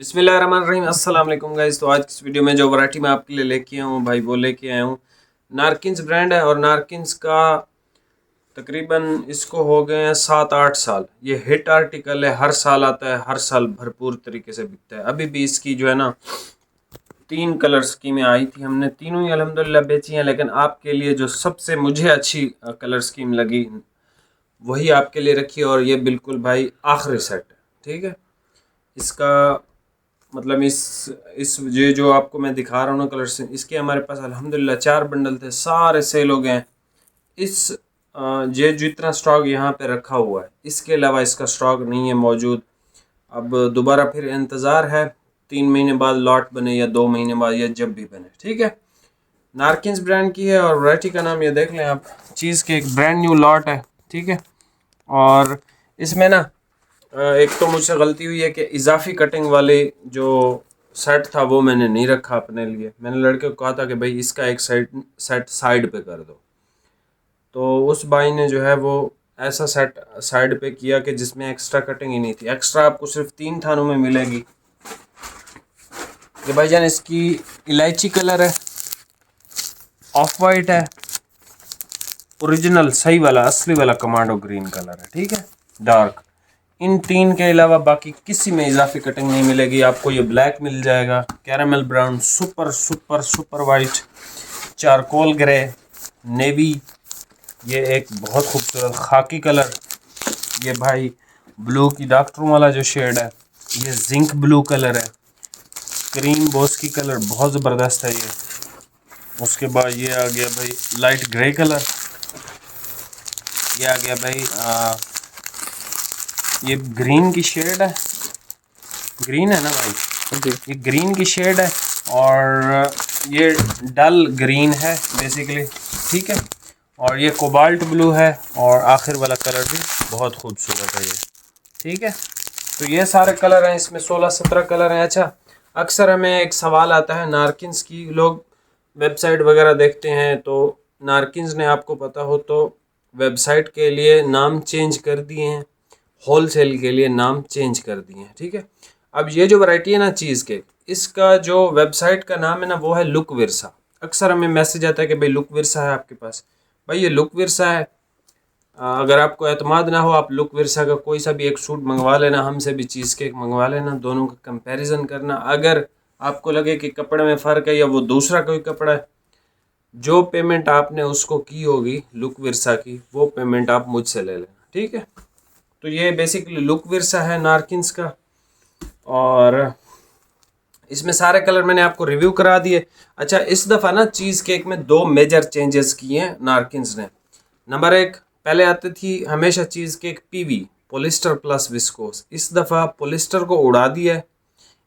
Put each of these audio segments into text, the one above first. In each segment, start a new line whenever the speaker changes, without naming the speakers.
बिस्मिल्लाहिर्रहमानिर्रहीम अस्सलाम वालेकुम गाइस। तो आज की इस वीडियो में जो वैरायटी मैं आपके लिए लेके आया हूँ भाई वो लेके आया हूँ नारकिन्स ब्रांड है। और नारकिन्स का तकरीबन इसको हो गए हैं 7-8 साल। ये हिट आर्टिकल है, हर साल आता है, हर साल भरपूर तरीके से बिकता है। अभी भी इसकी जो है ना 3 कलर स्कीमें आई थी, हमने तीनों ही अल्हम्दुलिल्लाह बेची हैं। लेकिन आपके लिए जो सबसे मुझे अच्छी कलर स्कीम लगी वही आपके लिए रखी है। और ये बिल्कुल भाई आखिरी सेट है, ठीक है। इसका मतलब इस ये जो आपको मैं दिखा रहा हूँ ना कलर से, इसके हमारे पास अल्हम्दुलिल्लाह 4 बंडल थे, सारे सेल हो गए हैं। इस ये जितना स्टॉक यहाँ पे रखा हुआ है इसके अलावा इसका स्टॉक नहीं है मौजूद। अब दोबारा फिर इंतज़ार है, 3 महीने बाद लॉट बने या 2 महीने बाद या जब भी बने, ठीक है। नारकिन्स ब्रांड की है और वैरायटी का नाम ये देख लें आप, चीज़ के एक ब्रांड न्यू लॉट है, ठीक है। और इसमें ना एक तो मुझसे गलती हुई है कि इजाफी कटिंग वाले जो सेट था वो मैंने नहीं रखा अपने लिए। मैंने लड़के को कहा था कि भाई इसका एक सेट साइड पे कर दो, तो उस भाई ने जो है वो ऐसा सेट साइड पे किया कि जिसमें एक्स्ट्रा कटिंग ही नहीं थी। एक्स्ट्रा आपको सिर्फ 3 थानों में मिलेगी। ये भाईजान इसकी इलायची कलर है, ऑफ वाइट है, ओरिजिनल सही वाला असली वाला कमांडो ग्रीन कलर है, ठीक है, डार्क। इन 3 के अलावा बाकी किसी में इजाफी कटिंग नहीं मिलेगी आपको। ये ब्लैक मिल जाएगा, caramel brown, super super super white, charcoal grey, navy, ये एक बहुत खूबसूरत खाकी कलर, ये भाई ब्लू की डॉक्टरों वाला जो शेड है, ये जिंक ब्लू कलर है, क्रीम बोस्की कलर बहुत ज़बरदस्त है ये। उसके बाद ये आ गया भाई लाइट ग्रे कलर, ये आ गया भाई ये ग्रीन की शेड है, ग्रीन है ना भाई, ये ग्रीन की शेड है। और ये डल ग्रीन है बेसिकली, ठीक है। और ये कोबाल्ट ब्लू है और आखिर वाला कलर भी बहुत खूबसूरत है ये, ठीक है। तो ये सारे कलर हैं, इसमें 16-17 कलर हैं। अच्छा, अक्सर हमें एक सवाल आता है नारकिन्स की, लोग वेबसाइट वगैरह देखते हैं तो नारकिन्स ने आपको पता हो तो वेबसाइट के लिए नाम चेंज कर दिए हैं, होलसेल के लिए नाम चेंज कर दिए हैं, ठीक है। अब ये जो वैरायटी है ना चीज़ केक, इसका जो वेबसाइट का नाम है ना वो है लुक विरसा। अक्सर हमें मैसेज आता है कि भाई लुक विरसा है आपके पास। भाई ये लुक विरसा है। अगर आपको एतमाद ना हो, आप लुक विरसा का कोई सा भी एक सूट मंगवा लेना, हमसे भी चीज़ केक मंगवा लेना, दोनों का कंपैरिजन करना। अगर आपको लगे कि कपड़े में फ़र्क है या वो दूसरा कोई कपड़ा है, जो पेमेंट आपने उसको की होगी लुक विरसा की, वो पेमेंट आप मुझसे ले लेना, ठीक है। तो ये बेसिकली लुक विरसा है नारकिन्स का। और इसमें सारे कलर मैंने आपको रिव्यू करा दिए। अच्छा, इस दफ़ा ना चीज़ केक में 2 मेजर चेंजेस किए हैं नारकिन्स ने। नंबर 1, पहले आती थी हमेशा चीज़ केक पीवी, पॉलिस्टर प्लस विस्कोस। इस दफ़ा पॉलिस्टर को उड़ा दिया है,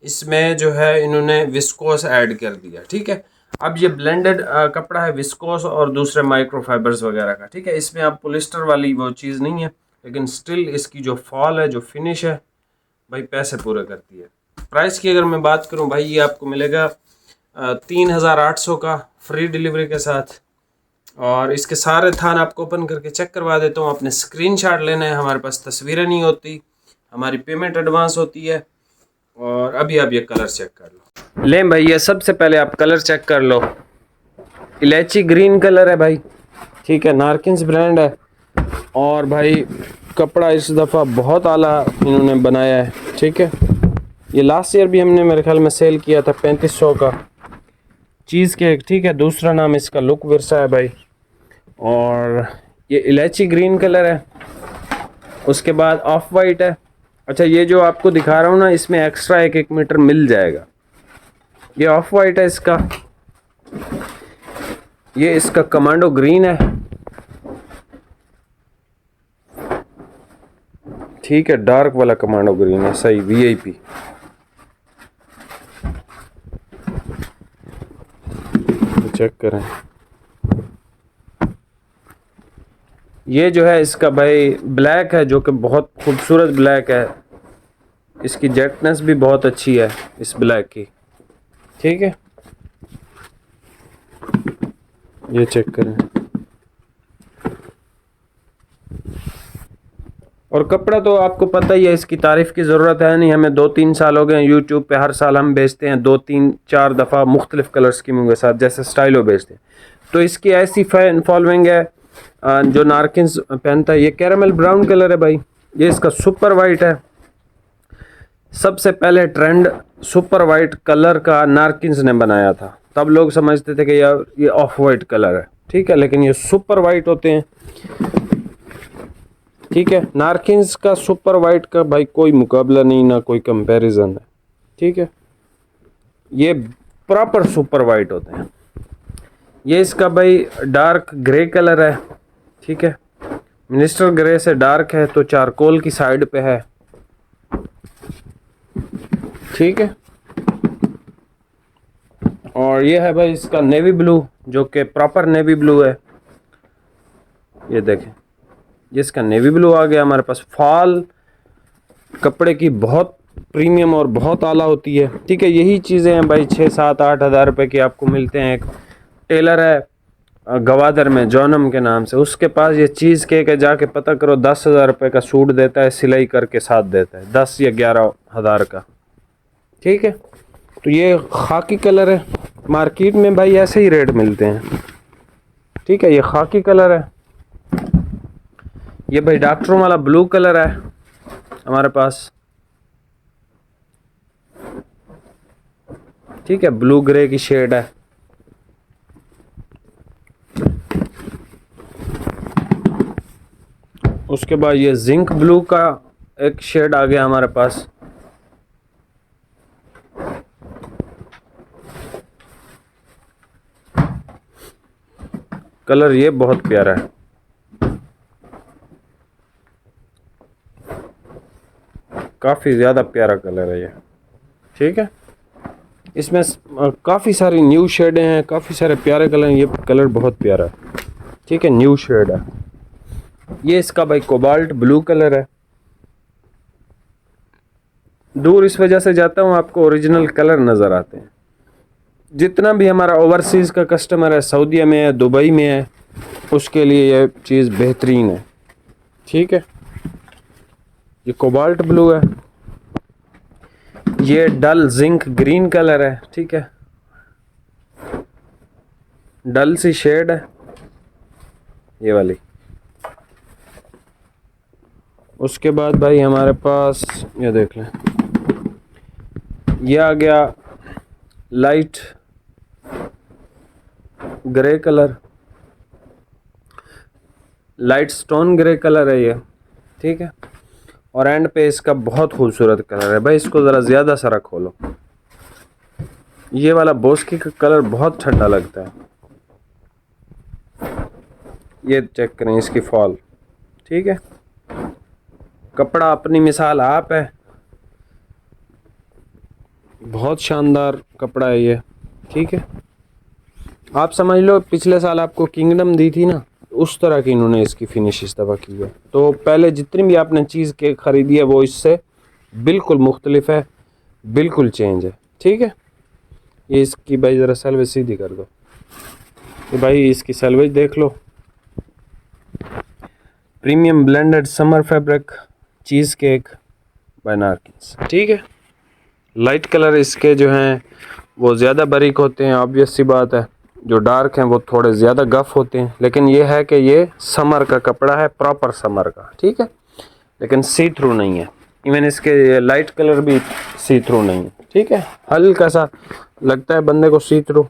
इसमें जो है इन्होंने विस्कोस ऐड कर दिया, ठीक है। अब ये ब्लेंडेड कपड़ा है विस्कोस और दूसरे माइक्रोफाइबर्स वगैरह का, ठीक है। इसमें अब पॉलिस्टर वाली वो चीज़ नहीं है, लेकिन स्टिल इसकी जो फॉल है, जो फिनिश है, भाई पैसे पूरे करती है। प्राइस की अगर मैं बात करूं भाई, ये आपको मिलेगा 3800 का फ्री डिलीवरी के साथ। और इसके सारे थान आपको ओपन करके चेक करवा देता हूँ। आपने स्क्रीनशॉट लेना है, हमारे पास तस्वीरें नहीं होती, हमारी पेमेंट एडवांस होती है। और अभी आप ये कलर चेक कर लो। लें भाई, ये सबसे पहले आप कलर चेक कर लो। इलायची ग्रीन कलर है भाई, ठीक है, नारकिन्स ब्रांड है। और भाई कपड़ा इस दफ़ा बहुत आला इन्होंने बनाया है, ठीक है। ये लास्ट ईयर भी हमने मेरे ख्याल में सेल किया था 3500 का चीज़ केक, ठीक है। दूसरा नाम इसका लुक विरसा है भाई। और ये इलायची ग्रीन कलर है, उसके बाद ऑफ वाइट है। अच्छा, ये जो आपको दिखा रहा हूँ ना, इसमें एक्स्ट्रा 1-1 मीटर मिल जाएगा। ये ऑफ वाइट है इसका, ये इसका कमांडो ग्रीन है, ठीक है, डार्क वाला कमांडो ग्रीन है, सही वीआईपी। चेक करें, ये जो है इसका भाई ब्लैक है, जो कि बहुत खूबसूरत ब्लैक है। इसकी जेटनेस भी बहुत अच्छी है इस ब्लैक की, ठीक है। ये चेक करें, और कपड़ा तो आपको पता ही है, इसकी तारीफ़ की ज़रूरत है नहीं, हमें 2-3 साल हो गए यूट्यूब पे, हर साल हम बेचते हैं 2-3-4 दफ़ा मुख्तलिफ़ कलर स्कीमों के साथ, जैसे स्टाइलो बेचते हैं। तो इसकी ऐसी फैन फॉलोइंग है। जो नारकिन्स पहनता है, ये कैरामल ब्राउन कलर है भाई, ये इसका सुपर वाइट है। सबसे पहले ट्रेंड सुपर वाइट कलर का नारकिन्स ने बनाया था, तब लोग समझते थे कि यार ये ऑफ वाइट कलर है, ठीक है, लेकिन ये सुपर वाइट होते हैं, ठीक है। नारकिन्स का सुपर वाइट का भाई कोई मुकाबला नहीं, ना कोई कंपैरिजन है, ठीक है। ये प्रॉपर सुपर वाइट होते हैं। ये इसका भाई डार्क ग्रे कलर है, ठीक है, मिनिस्टर ग्रे से डार्क है, तो चारकोल की साइड पे है, ठीक है। और ये है भाई इसका नेवी ब्लू, जो कि प्रॉपर नेवी ब्लू है। ये देखें, ये इसका नेवी ब्लू आ गया हमारे पास। फॉल कपड़े की बहुत प्रीमियम और बहुत आला होती है, ठीक है। यही चीज़ें हैं भाई 6-7-8 हज़ार रुपये की आपको मिलते हैं। एक टेलर है गवादर में जौनम के नाम से, उसके पास ये चीज़ के जाके पता करो 10,000 रुपये का सूट देता है, सिलाई करके साथ देता है 10 या 11 हज़ार का, ठीक है। तो ये खाकी कलर है, मार्केट में भाई ऐसे ही रेट मिलते हैं, ठीक है। ये खाकी कलर है। ये भाई डॉक्टरों वाला ब्लू कलर है हमारे पास, ठीक है, ब्लू ग्रे की शेड है। उसके बाद ये जिंक ब्लू का एक शेड आ गया हमारे पास। कलर ये बहुत प्यारा है, काफ़ी ज़्यादा प्यारा कलर है ये, ठीक है। इसमें काफ़ी सारी न्यू शेडें हैं, काफ़ी सारे प्यारे कलर हैं। ये कलर बहुत प्यारा है, ठीक है, न्यू शेड है। ये इसका भाई कोबाल्ट ब्लू कलर है। दूर इस वजह से जाता हूँ, आपको ओरिजिनल कलर नज़र आते हैं। जितना भी हमारा ओवरसीज़ का कस्टमर है, सऊदीया में है, दुबई में है, उसके लिए ये चीज़ बेहतरीन है, ठीक है। ये कोबाल्ट ब्लू है। ये डल जिंक ग्रीन कलर है, ठीक है, डल सी शेड है ये वाली। उसके बाद भाई हमारे पास ये देख लें, ये आ गया light grey colour, light stone grey colour है ये, ठीक है। और एंड पे इसका बहुत खूबसूरत कलर है भाई, इसको ज़रा ज़्यादा सारा खोलो। ये वाला बोस्की का कलर बहुत ठंडा लगता है। ये चेक करें इसकी फॉल, ठीक है। कपड़ा अपनी मिसाल आप है, बहुत शानदार कपड़ा है ये, ठीक है। आप समझ लो पिछले साल आपको किंगडम दी थी ना, उस तरह की इन्होंने इसकी फिनिश इस दफ़ा की है। तो पहले जितनी भी आपने चीज़ के ख़रीदी है वो इससे बिल्कुल मुख्तलिफ है, बिल्कुल चेंज है, ठीक है। ये इसकी भाई ज़रा सलवेज सीधी कर दो, ये भाई इसकी सलवेज देख लो। Premium blended summer fabric cheese cake by नारकिन्स, ठीक है। लाइट कलर इसके जो हैं वो ज़्यादा बारीक होते हैं, ऑब्वियस सी बात है। जो डार्क हैं वो थोड़े ज़्यादा गफ होते हैं, लेकिन ये है कि ये समर का कपड़ा है, प्रॉपर समर का, ठीक है, लेकिन सी थ्रू नहीं है। इवन इसके लाइट कलर भी सी थ्रू नहीं है, ठीक है। हल्का सा लगता है बंदे को सी थ्रू,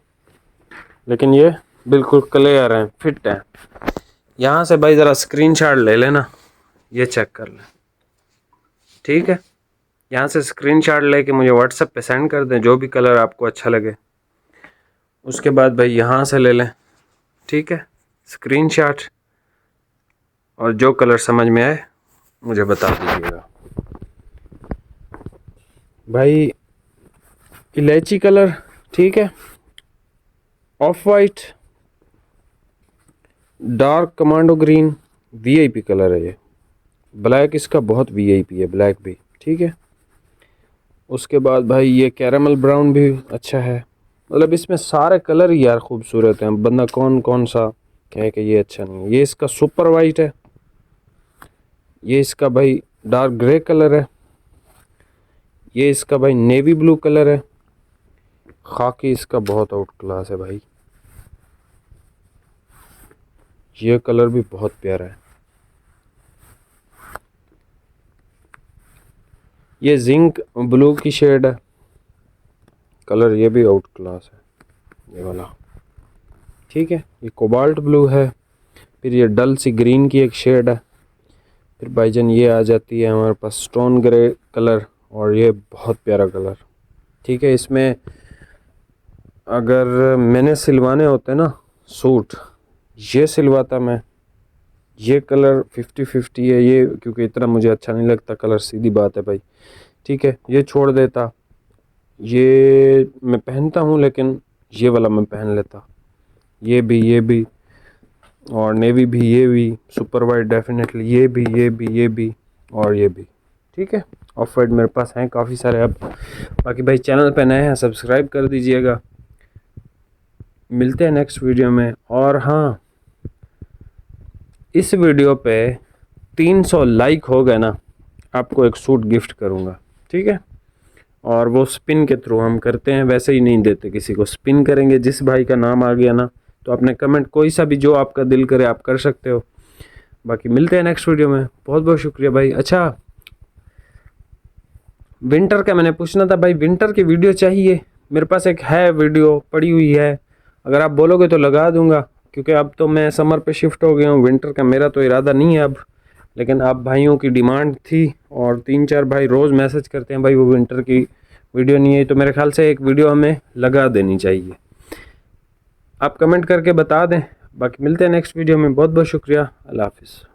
लेकिन ये बिल्कुल क्लियर है, फिट है। यहाँ से भाई ज़रा स्क्रीनशॉट ले लेना, ये चेक कर लें, ठीक है। यहाँ से स्क्रीनशॉट लेके मुझे व्हाट्सएप पे सेंड कर दें, जो भी कलर आपको अच्छा लगे। उसके बाद भाई यहाँ से ले लें, ठीक है, स्क्रीनशॉट, और जो कलर समझ में आए मुझे बता दीजिएगा। भाई इलायची कलर, ठीक है, of white, dark commando green, VIP colour है ये। ब्लैक इसका बहुत वीआईपी है, ब्लैक भी, ठीक है। उसके बाद भाई ये कैरामल ब्राउन भी अच्छा है। मतलब इसमें सारे कलर ही यार खूबसूरत हैं, बंदा कौन कौन सा कहे कि ये अच्छा नहीं है। ये इसका सुपर वाइट है,
ये इसका भाई डार्क ग्रे कलर है, ये इसका भाई नेवी ब्लू कलर है, खाकी इसका बहुत आउट क्लास है भाई, ये कलर भी बहुत प्यारा है। ये जिंक ब्लू की शेड है, कलर ये भी आउट क्लास है ये वाला, ठीक है। ये कोबाल्ट ब्लू है, फिर ये डल सी ग्रीन की एक शेड है, फिर भाईजान ये आ जाती है हमारे पास स्टोन ग्रे कलर, और ये बहुत प्यारा कलर, ठीक है। इसमें अगर मैंने सिलवाने होते ना सूट, ये सिलवाता मैं, ये कलर 50-50 है ये, क्योंकि इतना मुझे अच्छा नहीं लगता कलर, सीधी बात है भाई, ठीक है। ये छोड़ देता, ये मैं पहनता हूँ लेकिन ये वाला मैं पहन लेता, ये भी और नेवी भी, ये भी सुपर वाइट डेफिनेटली, ये भी और ये भी, ठीक है। ऑफ वाइट मेरे पास हैं काफ़ी सारे अब। बाकी भाई चैनल पे नए हैं सब्सक्राइब कर दीजिएगा। मिलते हैं नेक्स्ट वीडियो में। और हाँ, इस वीडियो पे 300 लाइक हो गए ना, आपको एक सूट गिफ्ट करूँगा, ठीक है। और वो स्पिन के थ्रू हम करते हैं, वैसे ही नहीं देते किसी को, स्पिन करेंगे। जिस भाई का नाम आ गया ना, तो आपने कमेंट कोई सा भी जो आपका दिल करे आप कर सकते हो। बाकी मिलते हैं नेक्स्ट वीडियो में। बहुत बहुत शुक्रिया भाई। अच्छा, विंटर का मैंने पूछना था भाई, विंटर की वीडियो चाहिए? मेरे पास एक है वीडियो पड़ी हुई है, अगर आप बोलोगे तो लगा दूंगा, क्योंकि अब तो मैं समर पे शिफ्ट हो गया हूँ, विंटर का मेरा तो इरादा नहीं है अब, लेकिन अब भाइयों की डिमांड थी और 3-4 भाई रोज़ मैसेज करते हैं भाई वो विंटर की वीडियो नहीं है, तो मेरे ख्याल से एक वीडियो हमें लगा देनी चाहिए। आप कमेंट करके बता दें। बाकी मिलते हैं नेक्स्ट वीडियो में। बहुत बहुत शुक्रिया। अल्लाह हाफिज़।